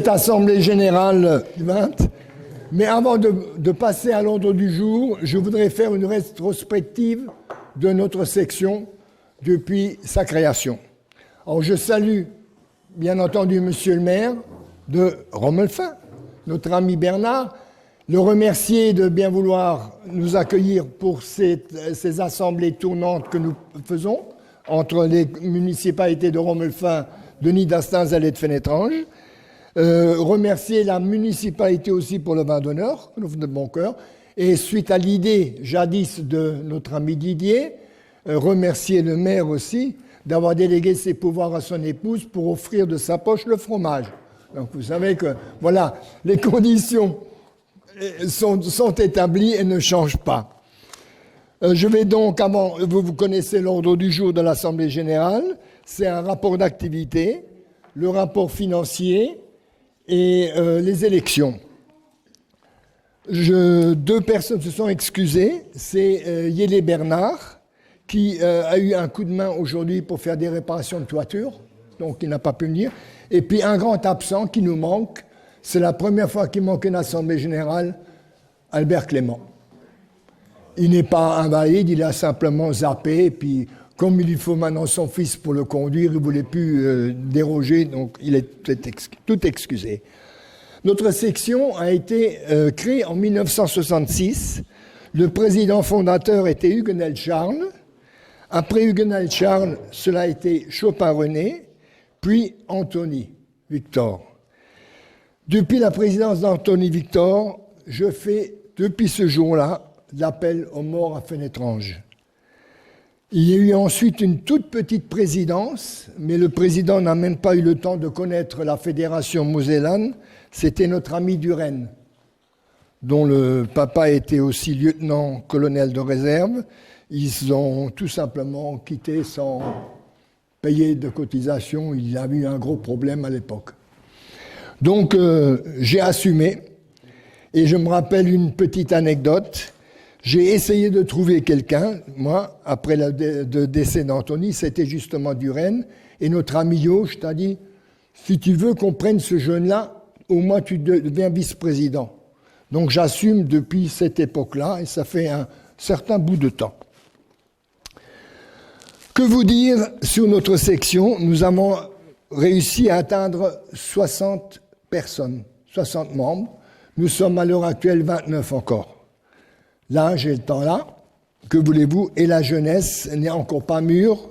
Cette Assemblée générale du 20. Mais avant de passer à l'ordre du jour, je voudrais faire une rétrospective de notre section depuis sa création. Alors je salue bien entendu Monsieur le maire de Romelfin, notre ami Bernard, le remercier de bien vouloir nous accueillir pour ces assemblées tournantes que nous faisons entre les municipalités de Romelfin, de Niederstanzel et de Fénétrange. Remercier la municipalité aussi pour le vin d'honneur, que nous venons de bon cœur. Et suite à l'idée jadis de notre ami Didier, remercier le maire aussi d'avoir délégué ses pouvoirs à son épouse pour offrir de sa poche le fromage. Donc vous savez que voilà, les conditions sont établies et ne changent pas. Je vais donc, avant, vous connaissez l'ordre du jour de l'Assemblée générale, c'est un rapport d'activité, le rapport financier et les élections. Deux personnes se sont excusées, c'est Yélé Bernard, qui a eu un coup de main aujourd'hui pour faire des réparations de toiture, donc il n'a pas pu venir, et puis un grand absent qui nous manque, c'est la première fois qu'il manque une Assemblée générale, Albert Clément. Il n'est pas invalide, il a simplement zappé, et puis comme il lui faut maintenant son fils pour le conduire, il ne voulait plus déroger, donc il est tout excusé. Notre section a été créée en 1966. Le président fondateur était Huguenel Charles. Après Huguenel Charles, cela a été Chopin-René, puis Anthony Victor. Depuis la présidence d'Anthony Victor, je fais, depuis ce jour-là, l'appel aux morts à Fénétrange. Il y a eu ensuite une toute petite présidence, mais le président n'a même pas eu le temps de connaître la fédération mosellane. C'était notre ami Duren, dont le papa était aussi lieutenant-colonel de réserve. Ils ont tout simplement quitté sans payer de cotisation. Il y a eu un gros problème à l'époque. Donc j'ai assumé, et je me rappelle une petite anecdote. J'ai essayé de trouver quelqu'un, moi, après le décès d'Anthony, c'était justement Duren, et notre ami Yoche t'a dit, si tu veux qu'on prenne ce jeune-là, au moins tu deviens vice-président. Donc j'assume depuis cette époque-là, et ça fait un certain bout de temps. Que vous dire sur notre section? Nous avons réussi à atteindre 60 personnes, 60 membres. Nous sommes à l'heure actuelle 29 encore. L'âge et le temps là, que voulez-vous, et la jeunesse n'est encore pas mûre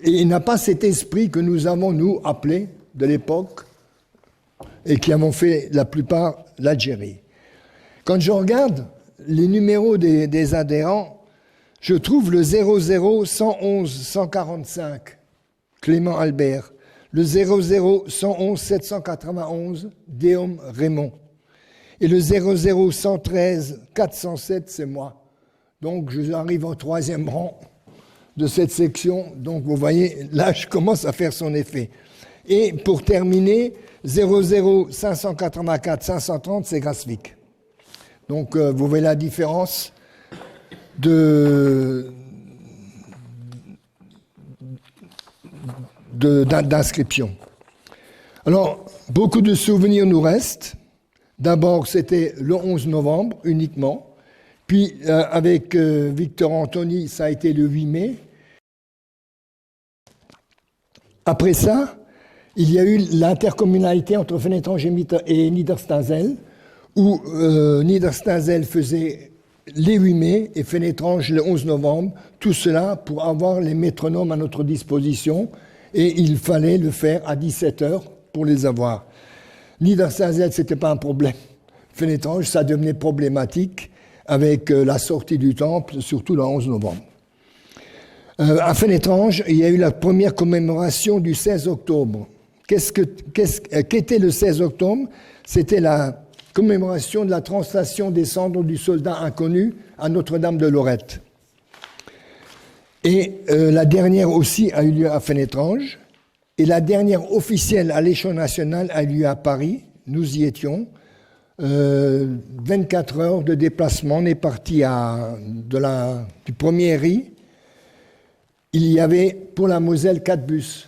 et n'a pas cet esprit que nous avons, nous, appelé de l'époque, et qui avons fait la plupart l'Algérie. Quand je regarde les numéros des adhérents, je trouve le 00 111 145, Clément Albert, le 00 111 791, Déôme Raymond, et le 00 113 407, c'est moi. Donc j'arrive au troisième rang de cette section, donc vous voyez, l'âge commence à faire son effet. Et pour terminer, 00 584 530, c'est Grasvik. Donc vous voyez la différence d'inscription. Alors, beaucoup de souvenirs nous restent. D'abord, c'était le 11 novembre uniquement. Puis, avec Victor Anthony, ça a été le 8 mai. Après ça, il y a eu l'intercommunalité entre Fénétrange et Niederstanzel, où Niederstanzel faisait les 8 mai et Fénétrange le 11 novembre. Tout cela pour avoir les métronomes à notre disposition. Et il fallait le faire à 17h pour les avoir. Niederstanzel, ce n'était pas un problème. Fénétrange, ça devenait problématique avec la sortie du temple, surtout le 11 novembre. À Fénétrange, il y a eu la première commémoration du 16 octobre. Qu'était le 16 octobre? C'était la commémoration de la translation des cendres du soldat inconnu à Notre-Dame de Lorette. Et la dernière aussi a eu lieu à Fénétrange. Et la dernière officielle à l'échelon national a eu lieu à Paris. Nous y étions. 24 heures de déplacement. On est parti du premier riz. Il y avait pour la Moselle 4 bus.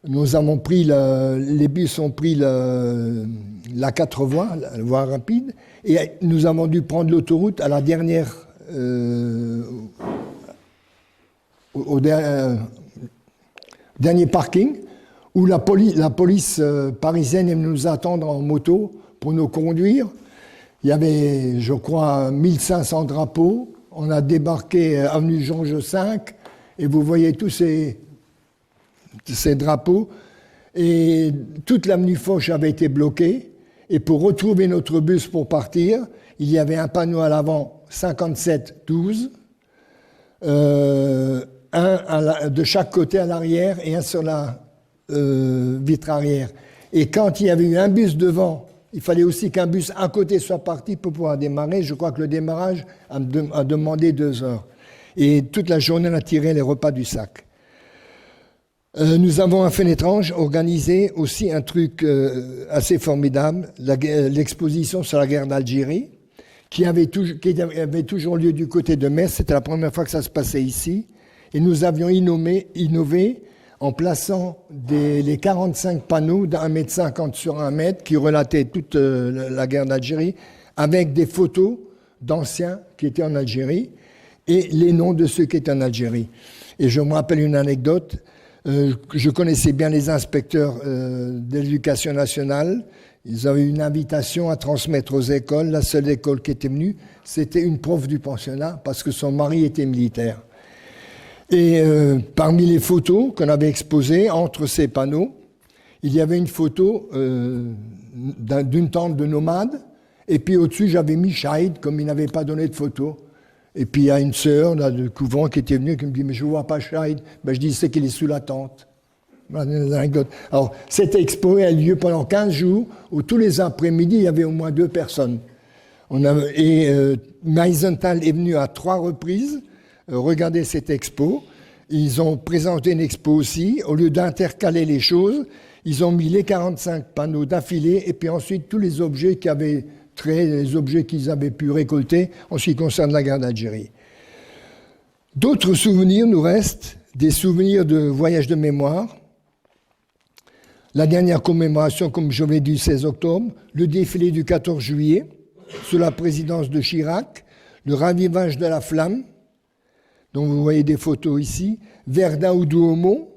Nous avons pris les bus ont pris la 4 voies, la voie rapide, et nous avons dû prendre l'autoroute à la dernière, au dernier parking, où la police parisienne est venue nous attendre en moto pour nous conduire. Il y avait, je crois, 1500 drapeaux. On a débarqué avenue Georges V, et vous voyez tous ces drapeaux. Et toute l'avenue Foch avait été bloquée. Et pour retrouver notre bus pour partir, il y avait un panneau à l'avant 57-12, un de chaque côté à l'arrière et un sur la vitre arrière. Et quand il y avait eu un bus devant, il fallait aussi qu'un bus à côté soit parti pour pouvoir démarrer. Je crois que le démarrage a demandé 2 heures. Et toute la journée, on a tiré les repas du sac. Nous avons à Fénétrange organisé aussi un truc assez formidable, l'exposition sur la guerre d'Algérie, qui avait toujours lieu du côté de Metz. C'était la première fois que ça se passait ici. Et nous avions innové en plaçant les 45 panneaux d'1,50 m sur 1 mètre qui relataient toute la guerre d'Algérie, avec des photos d'anciens qui étaient en Algérie et les noms de ceux qui étaient en Algérie. Et je me rappelle une anecdote. Je connaissais bien les inspecteurs de l'éducation nationale. Ils avaient une invitation à transmettre aux écoles. La seule école qui était venue, c'était une prof du pensionnat parce que son mari était militaire. Et parmi les photos qu'on avait exposées entre ces panneaux, il y avait une photo d'une tente de nomades. Et puis au-dessus, j'avais mis Shahid, comme il n'avait pas donné de photo. Et puis il y a une sœur là, du couvent qui était venue qui me dit « Mais je ne vois pas Shahid ». Ben, je dis « C'est qu'il est sous la tente ». Alors, cette expo a eu lieu pendant 15 jours, où tous les après-midi, il y avait au moins 2 personnes. Meisenthal est venu à 3 reprises regarder cette expo. Ils ont présenté une expo aussi. Au lieu d'intercaler les choses, ils ont mis les 45 panneaux d'affilée et puis ensuite tous les objets qui avaient trait, les objets qu'ils avaient pu récolter en ce qui concerne la guerre d'Algérie. D'autres souvenirs nous restent, des souvenirs de voyages de mémoire. La dernière commémoration, comme je l'ai dit, le 16 octobre, le défilé du 14 juillet, sous la présidence de Chirac, le ravivage de la flamme, dont vous voyez des photos ici, Verdun ou Douaumont,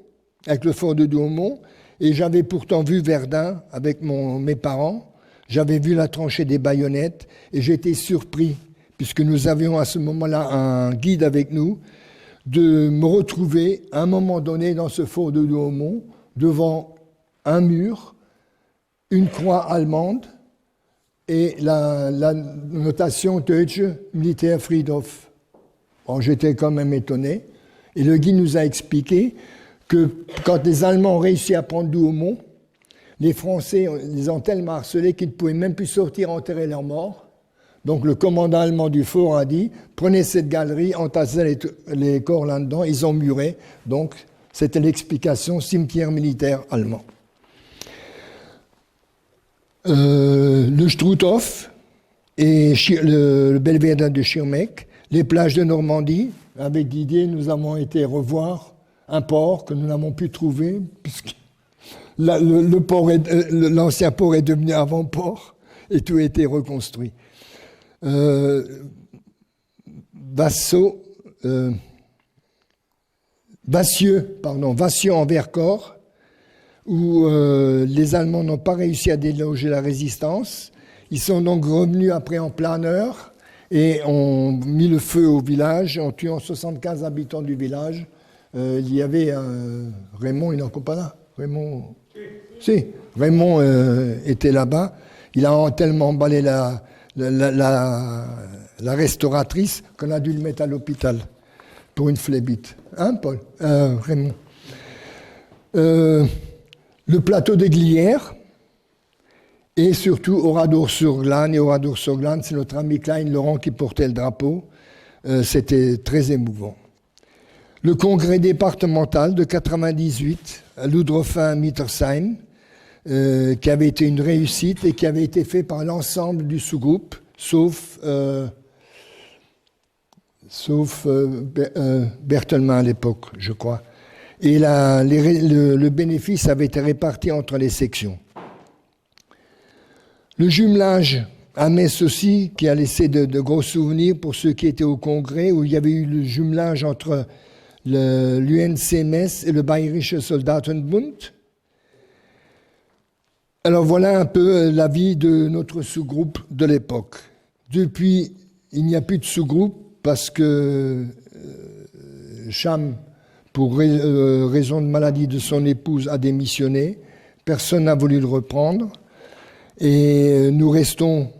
avec le fort de Douaumont, et j'avais pourtant vu Verdun avec mes parents, j'avais vu la tranchée des baïonnettes, et j'étais surpris, puisque nous avions à ce moment-là un guide avec nous, de me retrouver à un moment donné dans ce fort de Douaumont, devant un mur, une croix allemande, et la notation Deutsche Militärfriedhof. Bon, j'étais quand même étonné. Et le guide nous a expliqué que quand les Allemands ont réussi à prendre Douaumont, les Français les ont tellement harcelés qu'ils ne pouvaient même plus sortir enterrer leurs morts. Donc le commandant allemand du fort a dit « Prenez cette galerie, entassez les corps là-dedans ». Ils ont muré. Donc c'était l'explication cimetière militaire allemand. Le Struthof et le belvédère de Schirmeck, les plages de Normandie. Avec Didier, nous avons été revoir un port que nous n'avons pu trouver, puisque l'ancien port est devenu avant-port et tout a été reconstruit. Vassieux en Vercors, où les Allemands n'ont pas réussi à déloger la résistance. Ils sont donc revenus après en planeur et ont mis le feu au village en tuant 75 habitants du village. Il y avait Raymond, il n'en compte pas là. Raymond, si, Raymond était là-bas. Il a tellement emballé la restauratrice qu'on a dû le mettre à l'hôpital pour une phlébite. Hein, Paul Raymond. Le plateau des Glières, et surtout Oradour-sur-Glane. Et Oradour-sur-Glane, c'est notre ami Klein Laurent qui portait le drapeau. C'était très émouvant. Le congrès départemental de 98 à Ludrofin-Mittersheim, qui avait été une réussite et qui avait été fait par l'ensemble du sous-groupe, sauf Berthelmin à l'époque, je crois. Et le bénéfice avait été réparti entre les sections. Le jumelage à Metz aussi, qui a laissé de gros souvenirs pour ceux qui étaient au congrès, où il y avait eu le jumelage entre l'UNC Metz et le Bayerische Soldatenbund. Alors voilà un peu la vie de notre sous-groupe de l'époque. Depuis, il n'y a plus de sous-groupe parce que Cham, pour raison de maladie de son épouse, a démissionné. Personne n'a voulu le reprendre. Et nous restons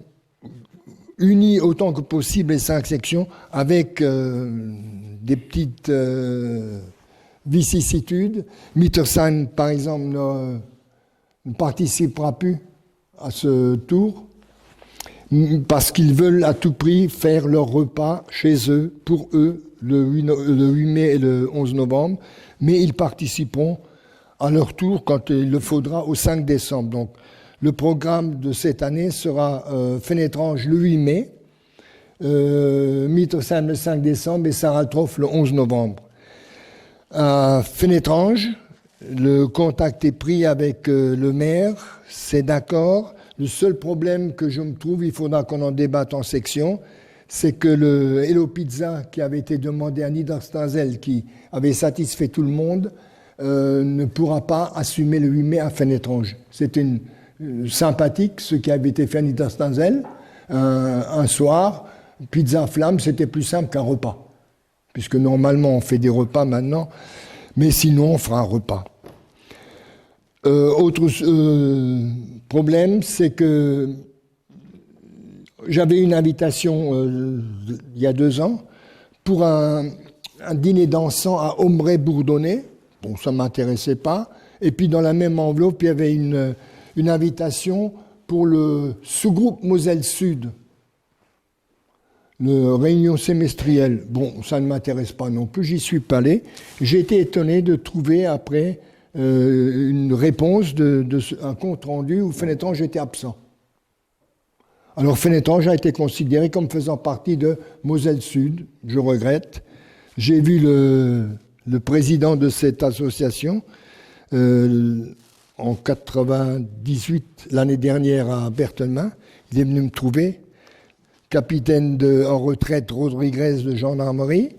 unis autant que possible, les 5 sections, avec des petites vicissitudes. Mittersheim, par exemple, ne participera plus à ce tour parce qu'ils veulent à tout prix faire leur repas chez eux, pour eux, le 8 mai et le 11 novembre, mais ils participeront à leur tour quand il le faudra au 5 décembre. Donc, le programme de cette année sera Fénétrange le 8 mai, Mittersheim le 5 décembre et Saraltroff le 11 novembre. À Fénétrange, le contact est pris avec le maire, c'est d'accord. Le seul problème que je me trouve, il faudra qu'on en débatte en section, c'est que le Hello Pizza qui avait été demandé à Niederstanzel, qui avait satisfait tout le monde, ne pourra pas assumer le 8 mai à Fénétrange. C'est sympathique, ce qui avait été fait à Niederstanzel, un soir, pizza flamme, c'était plus simple qu'un repas, puisque normalement on fait des repas maintenant, mais sinon on fera un repas. Autre problème, c'est que j'avais une invitation il y a 2 ans pour un dîner dansant à Aumbray-Bourdonnais. Bon, ça ne m'intéressait pas. Et puis dans la même enveloppe, il y avait une invitation pour le sous-groupe Moselle Sud, le réunion semestrielle. Bon, ça ne m'intéresse pas non plus, j'y suis pas allé. J'ai été étonné de trouver après une réponse un compte rendu où Fénétrange était absent. Alors Fénétrange a été considéré comme faisant partie de Moselle Sud, je regrette. J'ai vu le président de cette association en 98, l'année dernière à Berthelmin. Il est venu me trouver, capitaine en retraite Rodriguez de gendarmerie.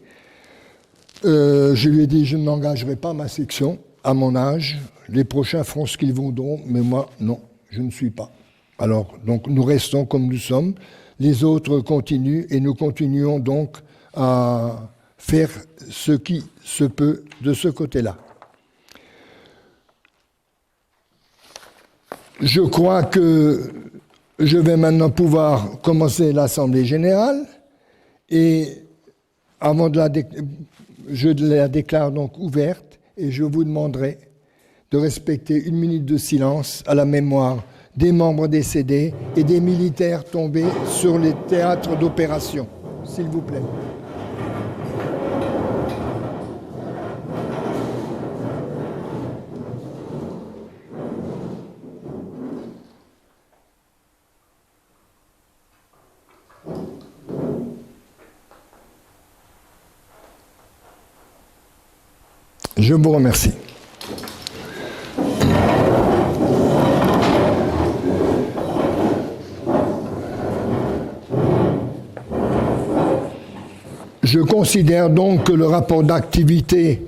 Je lui ai dit, je ne m'engagerai pas à ma section, à mon âge. Les prochains feront ce qu'ils voudront, mais moi, non, je ne suis pas. Alors, donc, nous restons comme nous sommes. Les autres continuent et nous continuons donc à faire ce qui se peut de ce côté-là. Je crois que je vais maintenant pouvoir commencer l'Assemblée générale et je la déclare donc ouverte et je vous demanderai de respecter 1 minute de silence à la mémoire des membres décédés et des militaires tombés sur les théâtres d'opération, s'il vous plaît. Je vous remercie. Je considère donc que le rapport d'activité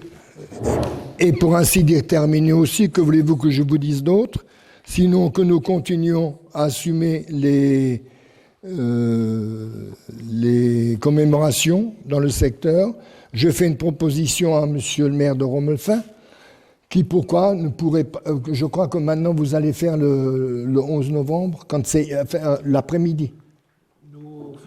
est pour ainsi dire terminé aussi. Que voulez-vous que je vous dise d'autre? Sinon que nous continuons à assumer les commémorations dans le secteur. Je fais une proposition à monsieur le maire de Romelfin, qui pourquoi ne pourrait pas... je crois que maintenant vous allez faire le 11 novembre, quand c'est l'après-midi.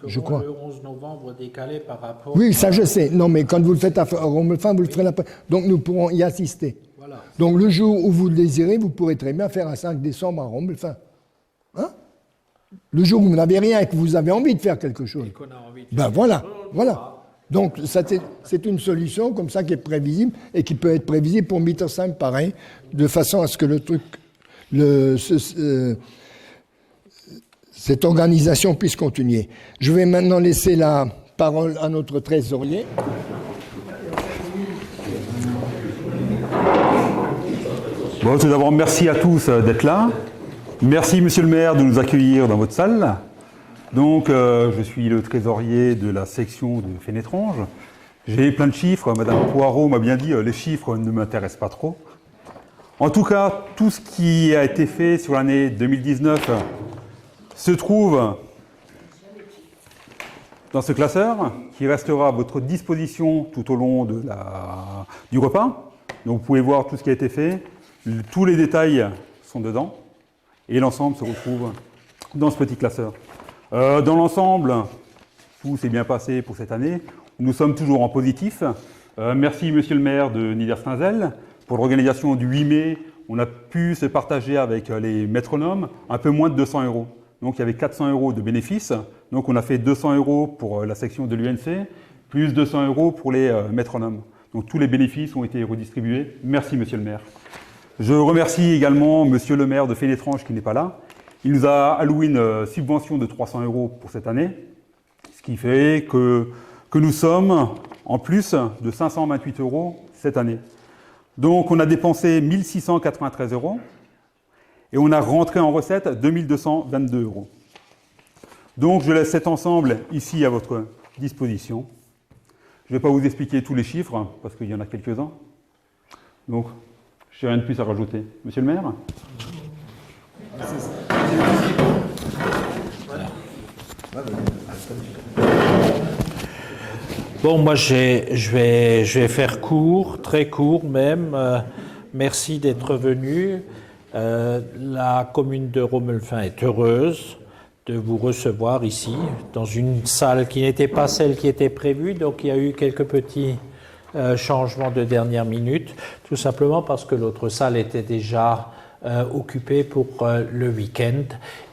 Je crois. Le 11 novembre décalé par rapport... Oui, ça je sais. Non, mais quand vous le faites à Romelfin, vous le ferez l'après. Donc nous pourrons y assister. Voilà. Donc le jour où vous le désirez, vous pourrez très bien faire un 5 décembre à Romelfin. Hein? Le jour où vous n'avez rien et que vous avez envie de faire quelque chose. Et qu'on a envie de faire voilà, voilà. Donc c'est une solution comme ça qui est prévisible et qui peut être prévisible pour Mittersheim pareil, de façon à ce que le truc, cette organisation puisse continuer. Je vais maintenant laisser la parole à notre trésorier. Bon, tout d'abord, merci à tous d'être là. Merci, monsieur le maire, de nous accueillir dans votre salle. Donc, je suis le trésorier de la section de Fénétrange. J'ai plein de chiffres. Madame Poirot m'a bien dit, les chiffres ne m'intéressent pas trop. En tout cas, tout ce qui a été fait sur l'année 2019 se trouve dans ce classeur qui restera à votre disposition tout au long du repas. Donc, vous pouvez voir tout ce qui a été fait. Tous les détails sont dedans et l'ensemble se retrouve dans ce petit classeur. Dans l'ensemble, tout s'est bien passé pour cette année. Nous sommes toujours en positif. Merci, monsieur le maire de Niederstinzel. Pour l'organisation du 8 mai, on a pu se partager avec les métronomes un peu moins de 200 €. Donc, il y avait 400 € de bénéfices. Donc, on a fait 200 € pour la section de l'UNC, plus 200 € pour les métronomes. Donc, tous les bénéfices ont été redistribués. Merci, monsieur le maire. Je remercie également monsieur le maire de Fénétrange qui n'est pas là. Il nous a alloué une subvention de 300 € pour cette année, ce qui fait que nous sommes en plus de 528 € cette année. Donc on a dépensé 1 693 € et on a rentré en recette 2 222 €. Donc je laisse cet ensemble ici à votre disposition. Je ne vais pas vous expliquer tous les chiffres parce qu'il y en a quelques-uns. Donc, je n'ai rien de plus à rajouter. Monsieur le maire ? Bon, moi, je vais faire court, très court même. Merci d'être venu. La commune de Romelfin est heureuse de vous recevoir ici, dans une salle qui n'était pas celle qui était prévue. Donc, il y a eu quelques petits changements de dernière minute, tout simplement parce que l'autre salle était déjà occupée pour le week-end.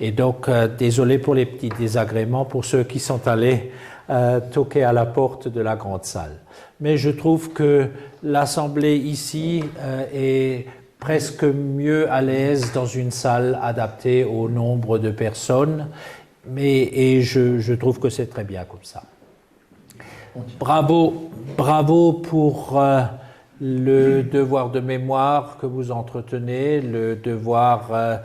Et donc, désolé pour les petits désagréments pour ceux qui sont allés toquer à la porte de la grande salle. Mais je trouve que l'assemblée ici est presque mieux à l'aise dans une salle adaptée au nombre de personnes, et je trouve que c'est très bien comme ça. Bravo pour le devoir de mémoire que vous entretenez, le devoir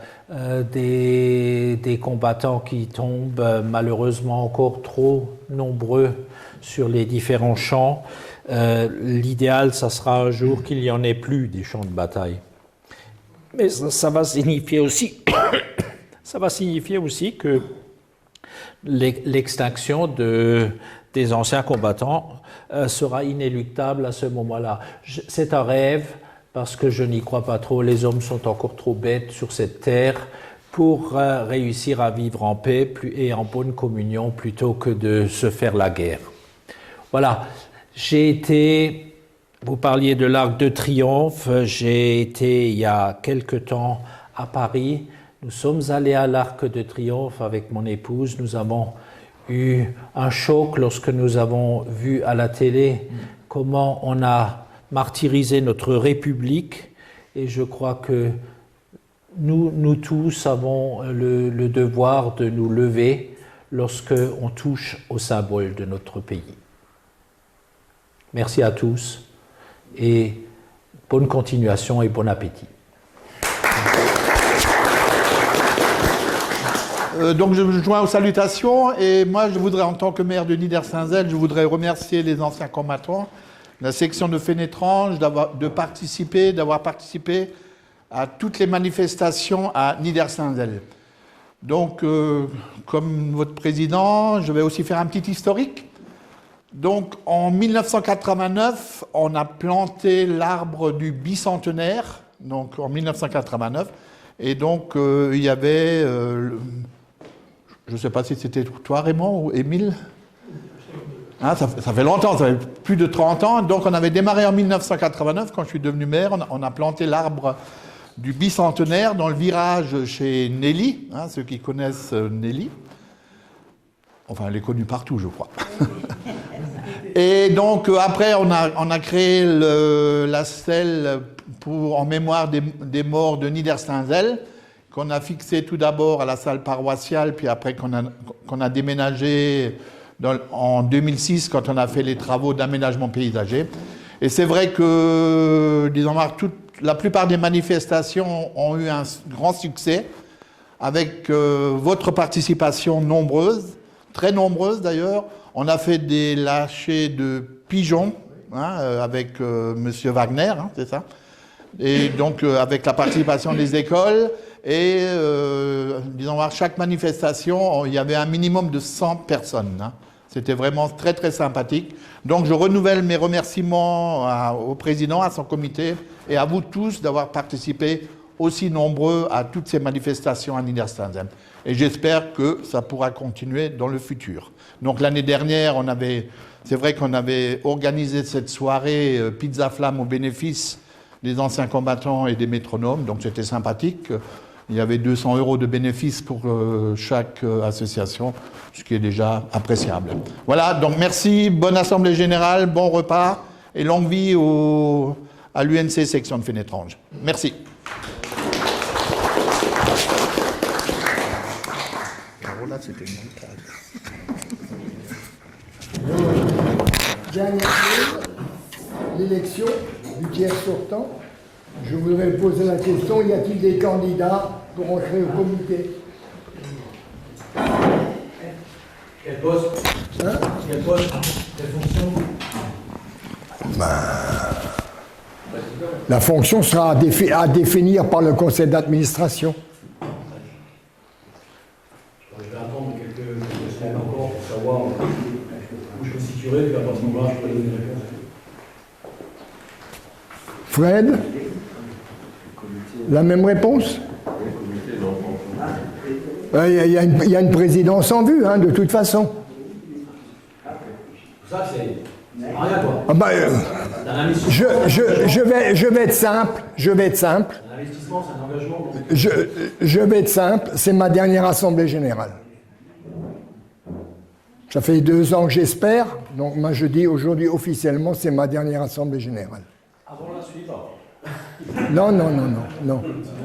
des combattants qui tombent malheureusement encore trop nombreux sur les différents champs. L'idéal, ça sera un jour qu'il n'y en ait plus des champs de bataille. Mais ça va signifier aussi, que l'extinction des anciens combattants sera inéluctable à ce moment-là. C'est un rêve, parce que je n'y crois pas trop. Les hommes sont encore trop bêtes sur cette terre pour réussir à vivre en paix et en bonne communion plutôt que de se faire la guerre. Voilà. Vous parliez de l'Arc de Triomphe, j'ai été il y a quelque temps à Paris. Nous sommes allés à l'Arc de Triomphe avec mon épouse. Nous avons eu un choc lorsque nous avons vu à la télé comment on a martyrisé notre République, et je crois que nous tous avons le devoir de nous lever lorsque on touche au symbole de notre pays. Merci à tous et bonne continuation et bon appétit. Donc je me joins aux salutations, et moi je voudrais, en tant que maire de Niederstinzel, je voudrais remercier les anciens combattants, la section de Fénétrange, d'avoir participé à toutes les manifestations à Niederstinzel. Donc, comme votre président, je vais aussi faire un petit historique. Donc, en 1989, on a planté l'arbre du bicentenaire, donc en 1989, et donc il y avait, je ne sais pas si c'était toi Raymond ou Émile. Hein, ça fait longtemps, ça fait plus de 30 ans. Donc on avait démarré en 1989, quand je suis devenu maire, on a planté l'arbre du bicentenaire dans le virage chez Nelly, hein, ceux qui connaissent Nelly. Enfin, elle est connue partout, je crois. Et donc après, on a créé la stèle en mémoire des morts de Niederstinzel, qu'on a fixé tout d'abord à la salle paroissiale, puis après qu'on a déménagé en 2006, quand on a fait les travaux d'aménagement paysager. Et c'est vrai que, disons, la plupart des manifestations ont eu un grand succès, avec votre participation nombreuse, très nombreuse d'ailleurs. On a fait des lâchers de pigeons, avec Monsieur Wagner, c'est ça. Et donc avec la participation des écoles. Et disons, à chaque manifestation, il y avait un minimum de 100 personnes. C'était vraiment très très sympathique. Donc je renouvelle mes remerciements au président, à son comité et à vous tous d'avoir participé aussi nombreux à toutes ces manifestations à Niedersachsen. Et j'espère que ça pourra continuer dans le futur. Donc l'année dernière, c'est vrai qu'on avait organisé cette soirée Pizza Flamme au bénéfice des anciens combattants et des métronomes, donc c'était sympathique. Il y avait 200 € de bénéfices pour chaque association, ce qui est déjà appréciable. Voilà, donc merci, bonne assemblée générale, bon repas et longue vie à l'UNC section de Fénétrange. Merci. Là, c'était une Dernière chose, l'élection du tiers sortant. Je voudrais poser la question, y a-t-il des candidats pour entrer au comité? Quel poste? Quel poste? Quelle fonction? La fonction sera à définir par le conseil d'administration. Je vais attendre quelques semaines encore pour savoir où je me situerai, puis à partir de là, je pourrai donner une réponse. Fred, la même réponse? Il y a une présidence en vue, de toute façon. Ça, c'est rien, quoi. Ah bah, Un investissement, je vais être simple. un investissement, c'est un engagement. Donc... Je vais être simple. C'est ma dernière assemblée générale. Ça fait 2 ans que j'espère. Donc moi je dis aujourd'hui officiellement c'est ma dernière assemblée générale. Avant la suite, alors.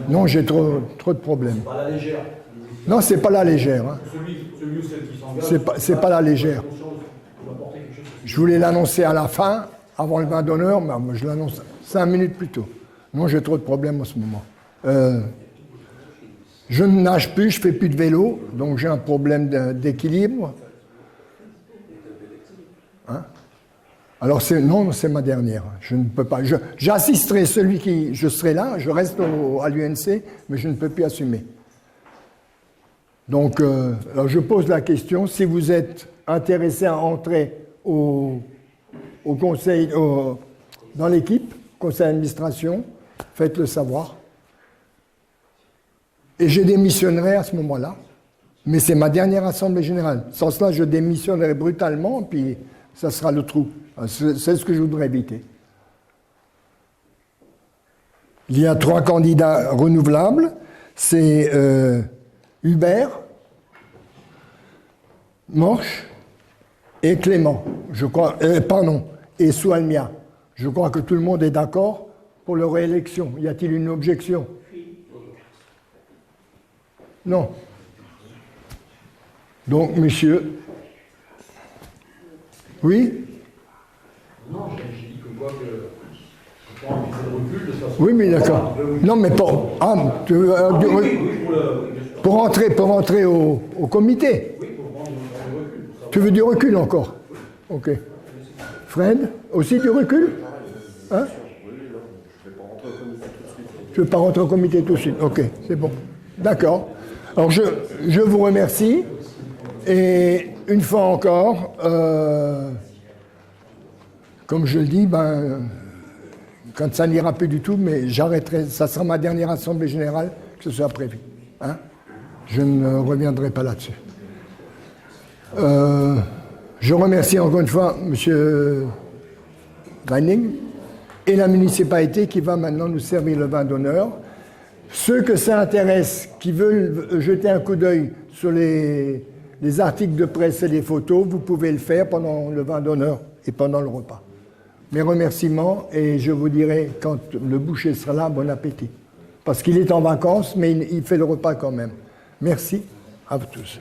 Non, j'ai trop de problèmes. Pas la légère. Non, c'est pas la légère. Celui ou celle qui s'engage. C'est pas la légère. On va porter quelque chose. Je voulais l'annoncer à la fin, avant le vin d'honneur, mais je l'annonce 5 minutes plus tôt. Non, j'ai trop de problèmes en ce moment. Je ne nage plus, je fais plus de vélo, donc j'ai un problème d'équilibre. Alors non, c'est ma dernière. Je ne peux pas. J'assisterai je serai là, je reste à l'UNC, mais je ne peux plus assumer. Donc, alors je pose la question, si vous êtes intéressé à entrer au conseil, dans l'équipe, conseil d'administration, faites-le savoir. Et je démissionnerai à ce moment-là. Mais c'est ma dernière assemblée générale. Sans cela, je démissionnerai brutalement, puis ça sera le trou. C'est ce que je voudrais éviter. Il y a 3 candidats renouvelables. C'est Hubert, Morche et Clément. Je crois, et Soualmia. Je crois que tout le monde est d'accord pour leur réélection. Y a-t-il une objection? Non. Donc, monsieur. Oui? Non, j'ai dit que quoi que. Je prends un petit peu de recul de toute façon. Oui, mais d'accord. Non, mais pour. Pour entrer au comité. Oui, pour prendre du recul. Tu veux du recul encore? Ok. Fred, aussi du recul? Hein? Je ne veux pas rentrer au comité tout de suite. Ok, c'est bon. D'accord. Alors, je vous remercie. Et une fois encore, comme je le dis, quand ça n'ira plus du tout, mais j'arrêterai, ça sera ma dernière assemblée générale, que ce soit prévu. Je ne reviendrai pas là-dessus. Je remercie encore une fois M. Weining et la municipalité qui va maintenant nous servir le vin d'honneur. Ceux que ça intéresse, qui veulent jeter un coup d'œil sur les articles de presse et les photos, vous pouvez le faire pendant le vin d'honneur et pendant le repas. Mes remerciements, et je vous dirai quand le boucher sera là, bon appétit. Parce qu'il est en vacances, mais il fait le repas quand même. Merci à vous tous.